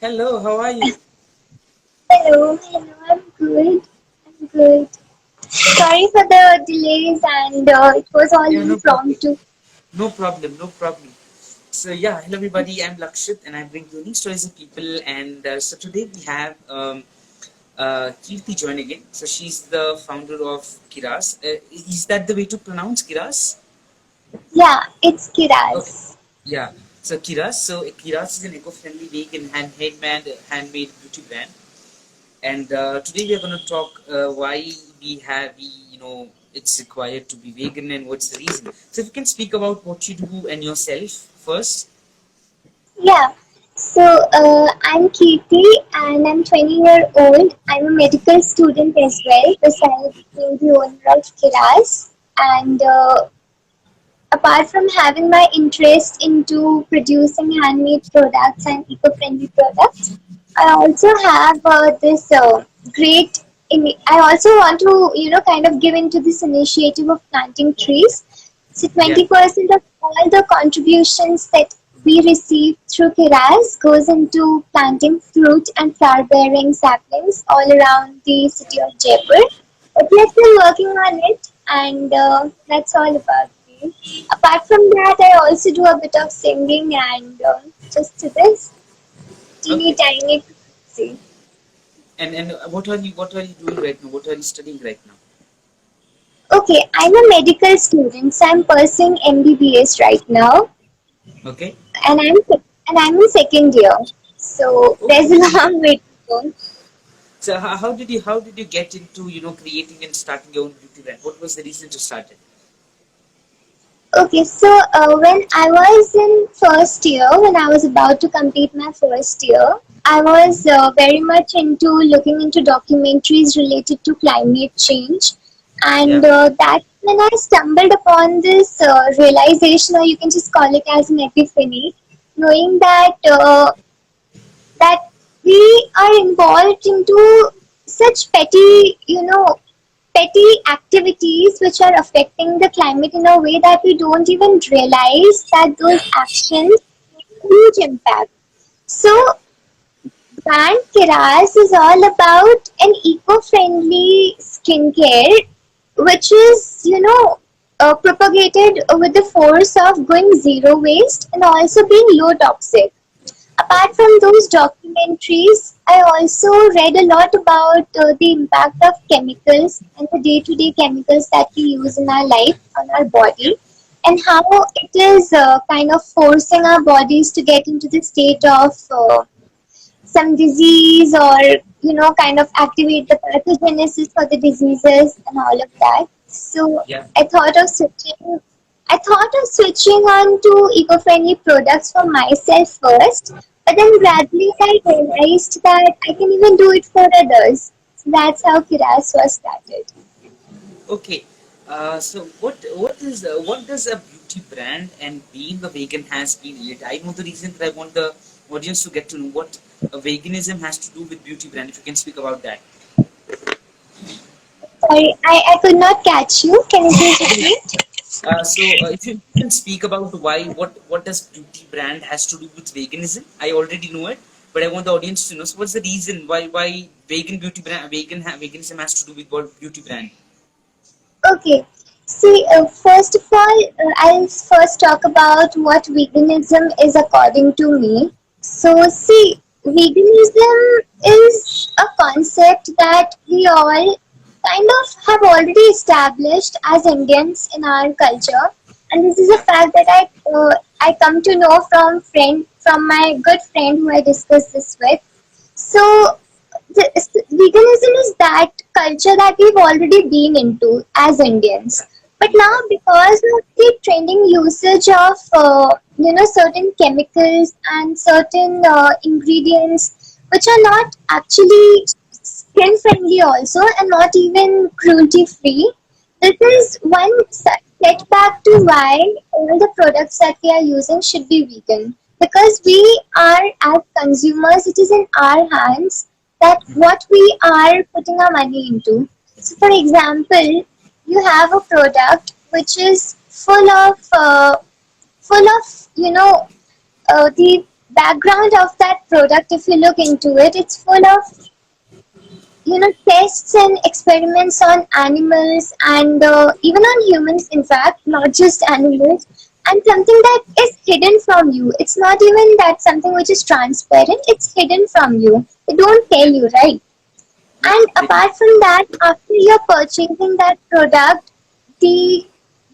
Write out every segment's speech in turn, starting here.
Hello, how are you? Hello, I'm good. I'm good. Sorry for the delays and it was all Yeah, no problem. impromptu. No problem, no problem. So, yeah, hello everybody. I'm Lakshit and I bring unique stories of people. And so today we have Kriti joining in. So, she's the founder of Kiras. Is that the way to pronounce Kiras? Yeah, it's Okay. Kiraz. Yeah. So, Kiras. So, Kiras is an eco friendly vegan handmade beauty brand. And today we are going to talk why it's required to be vegan and what's the reason. So if you can speak about what you do and yourself first. Yeah. I'm Kriti and I'm 20-year-old. I'm a medical student as well, besides being the owner of Kiraz. And apart from having my interest into producing handmade products and eco-friendly products, I also have this great. I also want to, kind of give into this initiative of planting trees. So Yeah. 20% of all the contributions that we receive through Kiraz goes into planting fruit and flower-bearing saplings all around the city of Jaipur. But we are still working on it, and that's all about me. Apart from that, I also do a bit of singing and just this teeny Okay. tiny see. And what are you doing right now? What are you studying right now? Okay, I'm a medical student, so I'm pursuing MBBS right now, Okay. and I'm in second year. So there's a Okay. long way to go. So how did you get into creating and starting your own beauty brand? What was the reason to start it? Okay, so when I was in first year, when I was about to complete my first year, I was very much into looking into documentaries related to climate change, and Yeah. that's when I stumbled upon this realization, or you can just call it as an epiphany, knowing that we are involved into such petty activities which are affecting the climate in a way that we don't even realize that those Yeah. actions make a huge impact. So, brand Kiraz is all about an eco-friendly skincare, which is, propagated with the force of going zero waste and also being low toxic. Apart Okay. from those documentaries, I also read a lot about the impact of chemicals and the day to day chemicals that we use in our life on our Yeah. body, and how it is kind of forcing our bodies to get into the state of some disease, or kind of activate the pathogenesis for the diseases and all of that. So Yeah. i thought of switching I thought of switching on to eco-friendly products for myself first, but then gradually I realized that I can even do it for others. So that's how Kiras was started. Okay. So what does a beauty brand and being a vegan has been related? I know the reason, that I want the audience to get to know what a veganism has to do with beauty brand. If you can speak about that. Sorry, I could not catch you. Can you please repeat? So if you can speak about what does beauty brand has to do with veganism? I already know it, but I want the audience to know. So what's the reason why veganism has to do with what beauty brand? Okay. See, first of all, I'll first talk about what veganism is according to me. So, see, veganism is a concept that we all kind of have already established as Indians in our culture, and this is a Yeah. fact that I come to know from my good friend who I discussed this with. So, veganism is that culture that we've already been into as Indians. But now, because of the trending usage of certain chemicals and certain ingredients which are not actually skin friendly also and not even cruelty free, this Yeah. is one setback to why all the products that we are using should be vegan. Because we are, as consumers, it is in our hands that what we are putting our money into. So, for example, you have a product which is full of the background of that product, if you look into it, it's full of tests and experiments on animals and even on humans, in fact, not just animals, and something that is hidden from you. It's not even that something which is transparent, it's hidden from you. They don't tell you, right? Yeah, And they don't. apart from that, after you're purchasing that product, the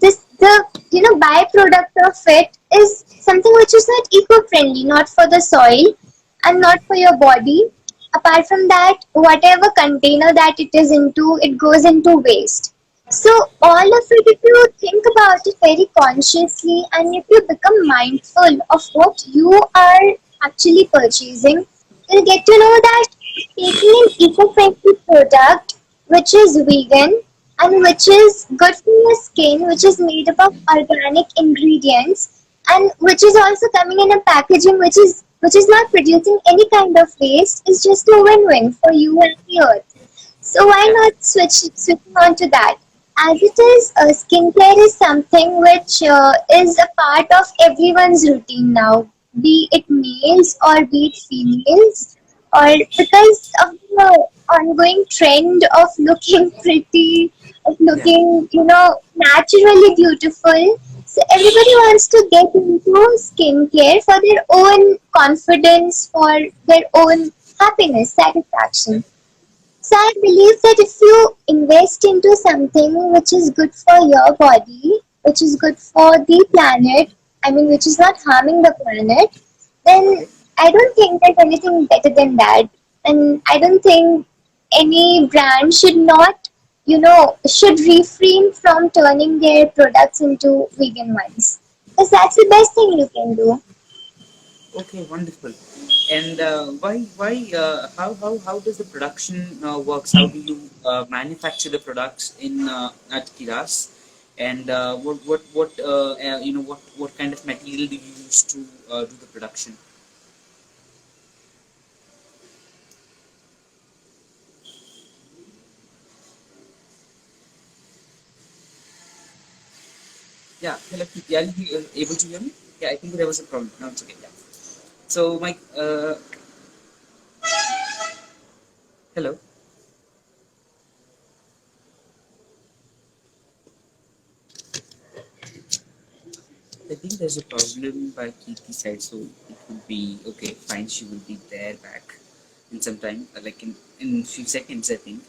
the byproduct of it is something which is not eco-friendly, not for the soil and not for your body. Apart from that, whatever container that it is into, it goes into waste. So all of it, if you think about it very consciously and if you become mindful of what you are actually purchasing, you'll get to know that taking an eco-friendly product which is vegan and which is good for your skin, which is made up of organic ingredients and which is also coming in a packaging which is not producing any kind of waste, is just a win-win for you and the earth. So why Yeah, not switching on to that? As it is, skincare is something which is a part of everyone's routine now, be it males or be it females, or because of the ongoing trend of looking pretty, of yeah, looking, naturally beautiful. So everybody wants to get into skincare for their own confidence, for their own happiness, satisfaction. So I believe that if you invest into something which is good for your body, which is good for the planet, I mean, which is not harming the planet, then okay. I don't think there's anything better than that. And I don't think any brand should not, should refrain from turning their products into vegan ones. Because that's the best thing you can do. Okay, wonderful. And how does the production works? How do you manufacture the products in at Kiras? And what kind of material do you use to do the production? Yeah, hello, Kriti. Are you able to hear me? Yeah, I think there was a problem. No, it's okay. Yeah. So, Mike, hello. I think there's a problem by Kirti's side, so it will be okay. Fine, she will be there back in some time, like in few seconds, I think.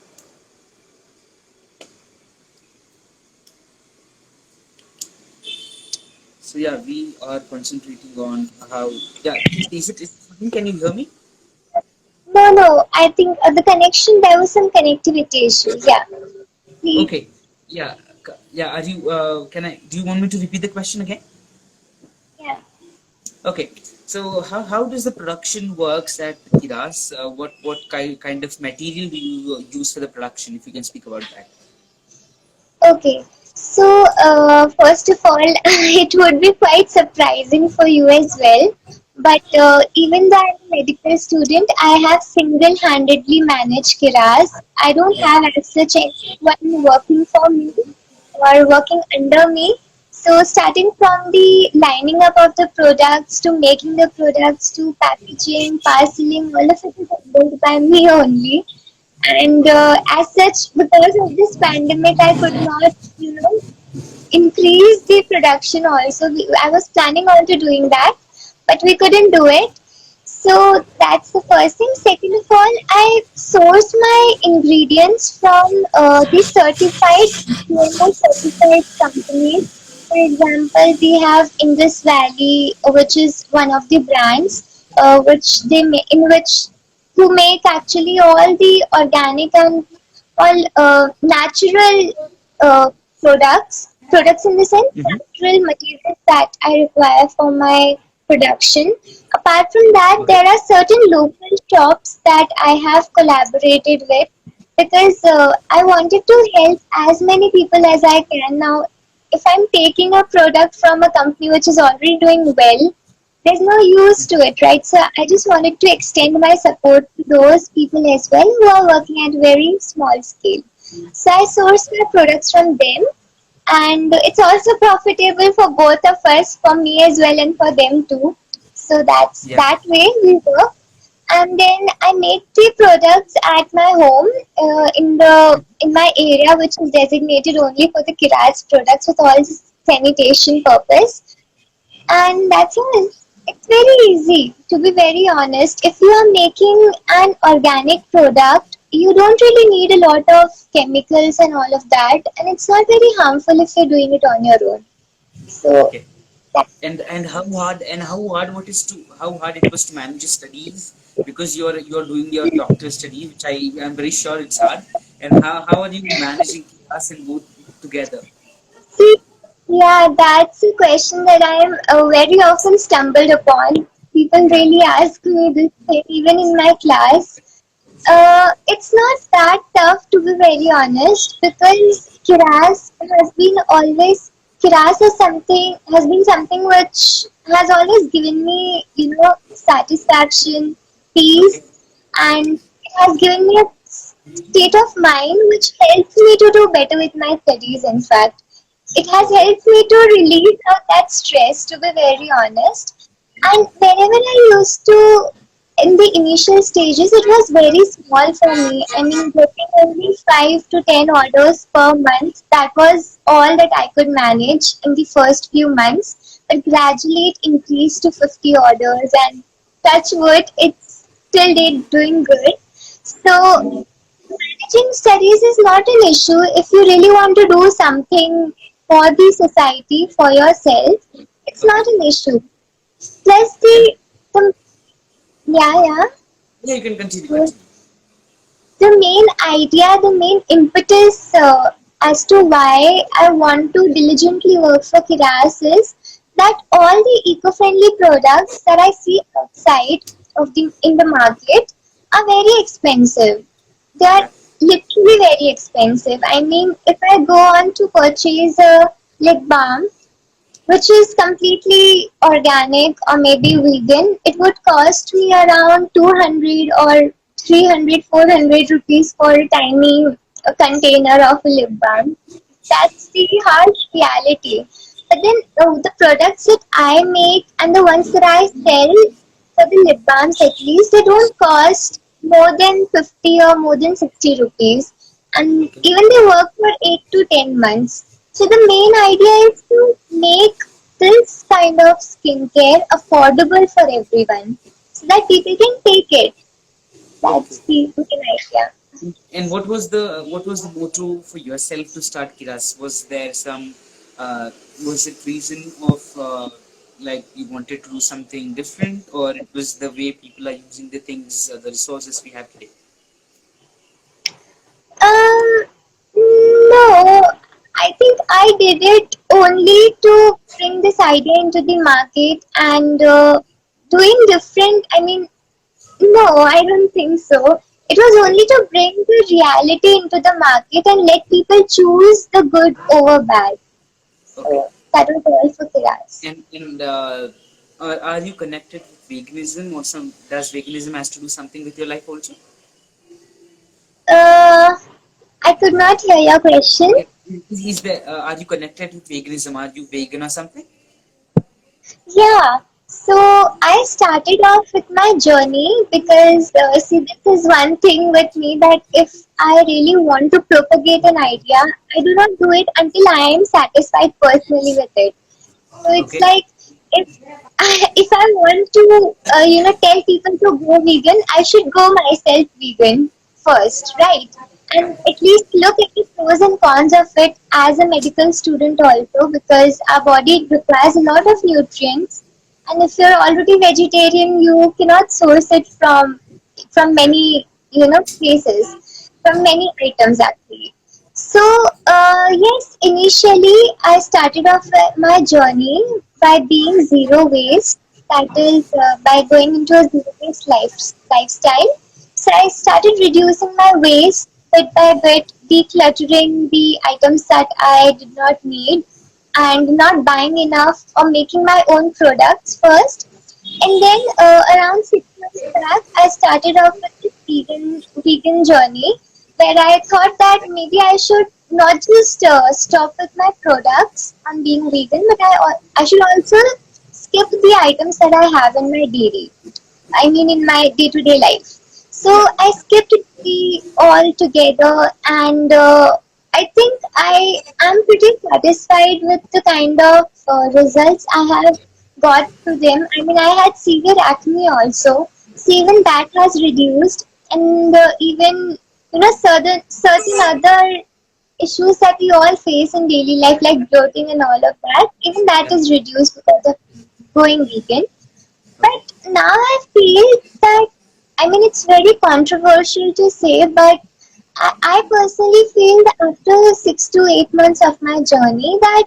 So yeah, we are concentrating on how. Yeah, Kirti, is it fine? Can you hear me? No, no, I think the connection, there was some connectivity issue. Yeah. Please. Okay. Yeah. Yeah. Are you? Can I? Do you want me to repeat the question again? Yeah. Okay. So how does the production works at Kiras? What kind of material do you use for the production? If you can speak about that. Okay. So, first of all, it would be quite surprising for you as well. But even though I'm a medical student, I have single-handedly managed Kiraz. I don't Yeah. have as such anyone working for me or working under me. So, starting from the lining up of the products to making the products to packaging, parceling, all of it is handled by me only. And as such, because of this pandemic, I could not, increase the production also. I was planning on to doing that, but we couldn't do it. So that's the first thing. Second of all, I source my ingredients from the certified, GMO certified companies. For example, we have Indus Valley, which is one of the brands, which in which who make actually all the organic and all natural uh, products in the sense Mm-hmm. natural materials that I require for my production. Apart from that, Okay. there are certain local shops that I have collaborated with because I wanted to help as many people as I can. Now, if I'm taking a product from a company which is already doing well, there's no use to it, right? So I just wanted to extend my support to those people as well who are working at very small scale. So I source my products from them, and it's also profitable for both of us, for me as well and for them too. So that's Yeah. that way we work. And then I make the products at my home, in my area, which is designated only for the Kiraz products with all sanitation purpose. And that's all. It's very easy, to be very honest. If you are making an organic product, you don't really need a lot of chemicals and all of that, and it's not very harmful if you're doing it on your own. So Okay. that, And how hard it was to manage your studies, because you're doing your doctor study, which I am very sure it's hard. And how are you managing class and both together? see, yeah, that's a question that I am very often stumbled upon. People Yeah. really ask me this thing, even in my class. It's not that tough, to be very honest, because Kiras has been something which has always given me, satisfaction, Okay. peace, and it has given me a state of mind which helps me to do better with my studies. In fact, it has Okay. helped me to release out that stress, to be very honest. And whenever I used to, in the initial stages, it was very small for me. I mean, getting only 5 to 10 orders per month, that was all that I could manage in the first few months. But gradually it increased to 50 orders, and touch wood, it's still doing good. So, managing studies is not an issue if you really want to do something for the society, for yourself. It's Okay. not an issue. Plus And the yeah, yeah. yeah, you can continue. So Continue. the main idea, the main impetus as to why I want to diligently work for Kiras is that all the eco-friendly products that I see outside in the market are very expensive. They are Yeah. literally very expensive. I mean, if I go on to purchase a lip balm, which is completely organic or maybe vegan, it would cost me around 200 or 300, 400 rupees for a tiny container of a lip balm. That's the harsh reality. But then the products that I make and the ones that I sell, for the lip balms at least, they don't cost more than 50 or more than 60 rupees. And Okay. even they work for 8 to 10 months. So the main idea is to make this kind of skincare affordable for everyone so that people can take it. Okay. That's the main idea. And what was the motto for yourself to start Kiras? Was there some uh, was it reason of like you wanted to do something different, or it was the way people are using the things, the resources we have today? Um, no, I think I did it only to bring this idea into the market and doing different. I mean, no, I don't think so. It was only to bring the reality into the market and let people choose the good over bad. Okay. So that was all for Kiraz. And are you connected with veganism, or some does veganism has to do something with your life also? Uh, I could not hear your question. Is there are you connected with veganism? Are you vegan or something? Yeah, so I started off with my journey because, see, this is one thing with me that if I really want to propagate an idea, I do not do it until I am satisfied personally with it. So it's Okay. like if if I want to, tell people to go vegan, I should go myself vegan first, right? And at least look at the pros and cons of it as a medical student also, because our body requires a lot of nutrients, and if you're already vegetarian, you cannot source it from Yeah. many places, from many items actually. So, yes, initially I started off my journey by being zero waste, that is, by going into a zero waste lifestyle. So, I started reducing my waste bit by bit, decluttering the items that I did not need, and not buying enough or making my own products first. And then around 6 months back, I started off with this vegan journey where I thought that maybe I should not just stop with my products on being vegan, but I should also skip the items that I have in my daily. I mean, in my day-to-day life. So Yeah. I skipped tea altogether, and I think I am pretty satisfied with the kind of results I have got to them. I mean, I had severe acne also, so even that has reduced, and even certain other issues that we all face in daily life, like bloating and all of that, even that Yeah. is reduced because of going vegan. Okay. But now I feel that, I mean, it's very controversial to say, but I personally feel that after 6 to 8 months of my journey, that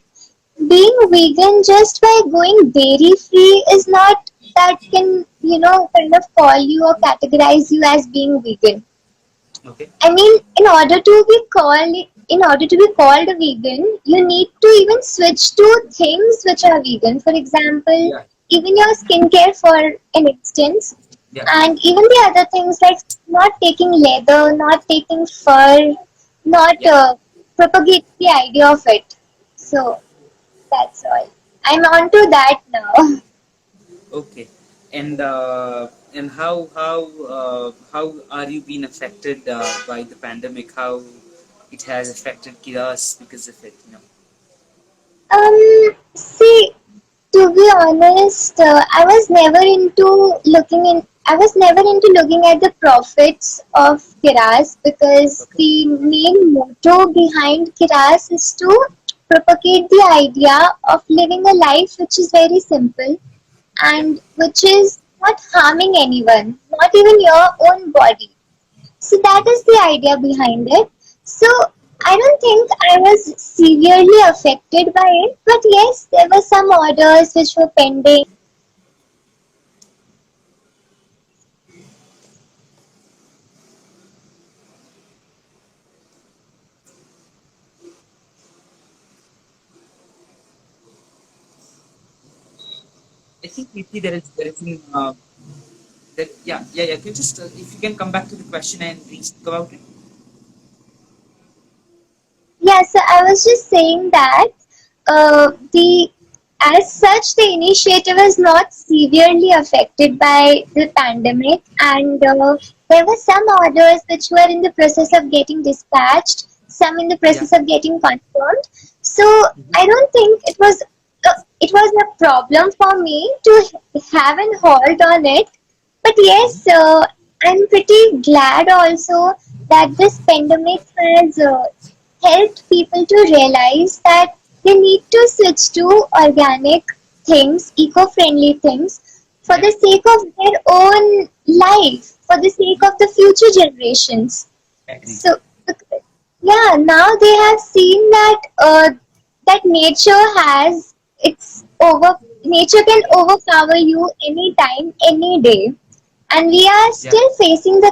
being vegan just by going dairy free is not that can, kind of call you or categorize you as being vegan. Okay. I mean, in order to be called a vegan, you need to even switch to things which are vegan. For example, Yeah. even your skincare, for an instance, Yeah. and even the other things like not taking leather, not taking fur, not Yeah. propagate the idea of it. So that's all. I'm on to that now. Okay. And how are you being affected by the pandemic? How it has affected Kiras because of it? You know. See, to be honest, I was never into looking at the profits of Kiras, because Okay. the main motto behind Kiras is to propagate the idea of living a life which is very simple Yeah. and which is not harming anyone, not even your own body. So that is the idea behind it. So I don't think I was severely affected by it, but yes, there were some orders which were pending. I think maybe there is an, that yeah. Can you just if you can come back to the question and please speak about it. Yeah, so I was just saying that the as such the initiative is not severely affected by the pandemic, and there were some orders which were in the process of getting dispatched, some in the Yeah. process of getting confirmed. So Mhm. I don't think it was a problem for me to have an halt on it. But yes, Mhm. I'm pretty glad also that this pandemic has helped people to realize that they need to switch to organic things, eco-friendly things, for Yeah. the sake of their own life, for the sake Mhm. of the future generations. Agreed. So, yeah, now they have seen that nature has its over nature can overpower you anytime, any day, and we are Yeah. still facing the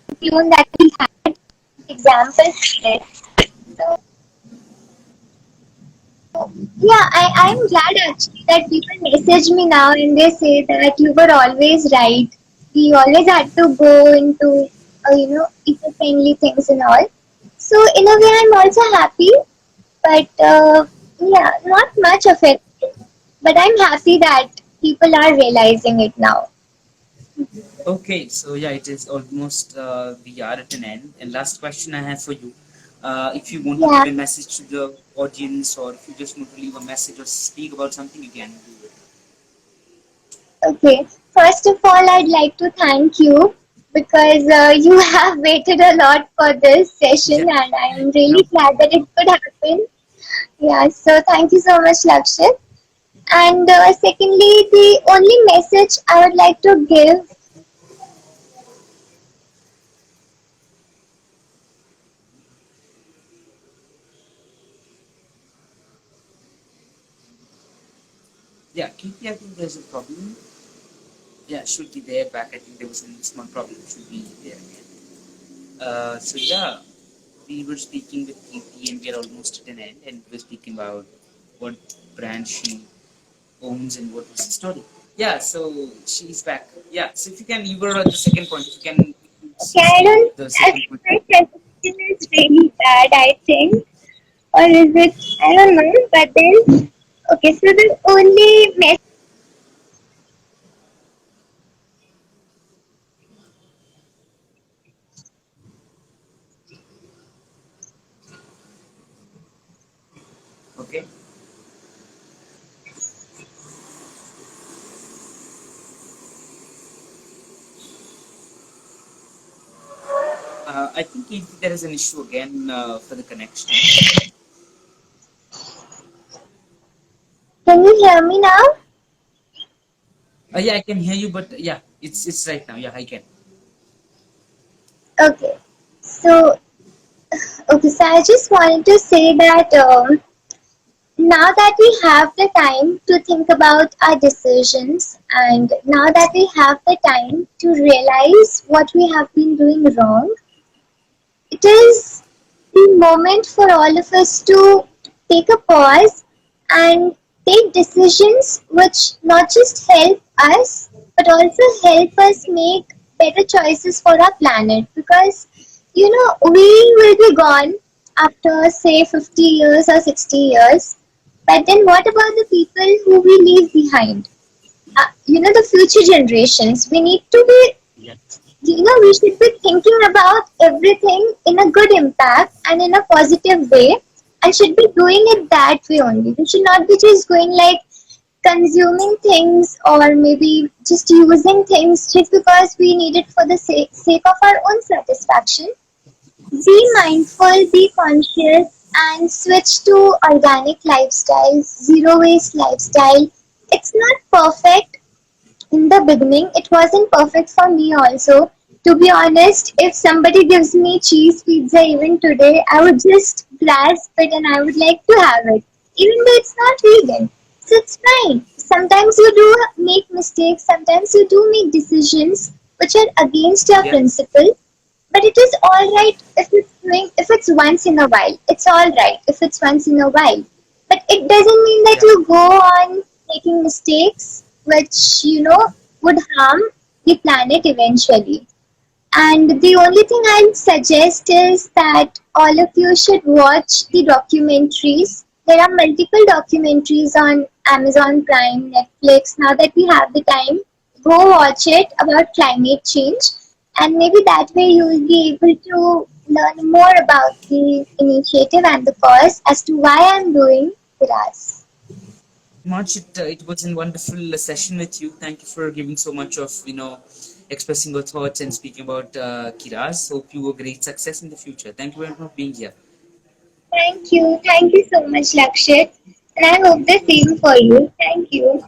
cyclone that we had examples today. So yeah, I'm glad actually that people message me now and they say that you were always right. We always had to go into eco-friendly things and all. So in a way, Yeah. I'm also happy, but yeah, not much of it. But I'm happy that people are realizing it now. Okay, so yeah, it is almost we are at an end. And last question I have for you, if you want to Yeah. give a message to the audience, or if you just want to leave a message or speak about something, you can do it. Okay. First of all, I'd like to thank you because you have waited a lot for this Yeah, session, and I'm no really glad problem. that it could happen. Yeah, so thank you so much, Lakshit. And secondly, the only message I would like to give, Yeah, Kirti, I think there's a problem. Yeah, should be there back. I think there was a small problem. Should be there again. So yeah, we were speaking with Kirti, and we are almost at an end, and we were speaking about what brand she owns and what was the story. Yeah, so she's back. Yeah, so if you can, you were at the second point. If you can okay, speak the second point. my presentation is really bad, I think. or is it, I don't know. But then, okay, so the only message Okay. I think there is an issue again for the connection. can you hear me now? Yeah, I can hear you, but yeah, it's right now. Yeah, I can. Okay, so so I just wanted to say that now that we have the time to think about our decisions, and now that we have the time to realize what we have been doing wrong, it is the moment for all of us to take a pause and take decisions which not just help us but also help us make better choices for our planet, because we will be gone after say 50 years or 60 years, but then what about the people who we leave behind? The future generations. We need to be, Yeah. we should be thinking about everything in a good impact and in a positive way, and should be doing it that way only. We should not be just going like consuming things or maybe just using things just because we need it for the sake of our own satisfaction. Be mindful, be conscious, and switch to organic lifestyles, zero waste lifestyle. It's not perfect. In the beginning, it wasn't perfect for me also. To be honest, if somebody gives me cheese pizza even today, I would just grasp it and I would like to have it, even though it's not vegan. So it's fine. Sometimes you do make mistakes, sometimes you do make decisions which are against your Yeah. principle, but it is alright if it's once in a while. It's alright if it's once in a while. But it doesn't mean that Yeah. you go on making mistakes which would harm the planet eventually. And the only thing I'd suggest is that all of you should watch the documentaries. There are multiple documentaries on Amazon Prime, Netflix. Now that we have the time, go watch it about climate change, and maybe that way you will be able to learn more about the initiative and the cause as to why I'm doing Viras. Much it was a wonderful session with you. Thank you for giving so much of expressing your thoughts and speaking about Kiraz. Hope you a great success in the future. Thank you very much for being here. Thank you. Thank you so much, Lakshit. And I hope the same for you. Thank you.